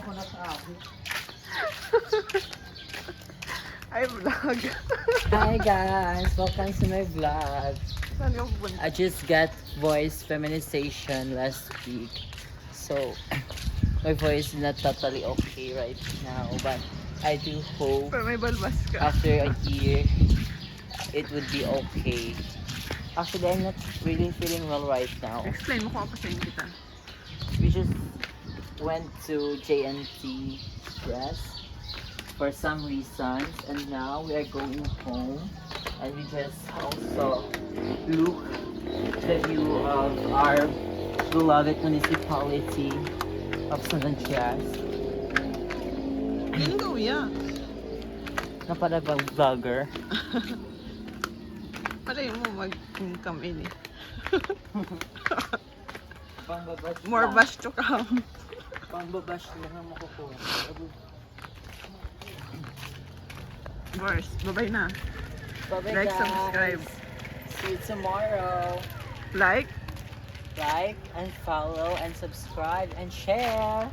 ako naka-abot. Ay, vlog. Hi guys! Welcome to my vlog. Saan ka pupunta? I just got voice feminization last week. So, my voice is not totally okay right now. But I do hope Pero may balbas ka. after a year, it would be okay. Actually, I'm not really feeling well right now. Explain mo kung apa sa kita. We just went to JNT, yes, for some reasons, and now we are going home, and we just also look the view of our beloved municipality of San Andreas. Ganun gawin. Napadabang vlogger. Palayo mo mag-come in eh. Pangbabash More lang. bash to come. Pangbabash lang ang makukuha. Boys, babay na. Bye-bye, Like, guys. subscribe. See you tomorrow. Like, Like and follow and subscribe and share.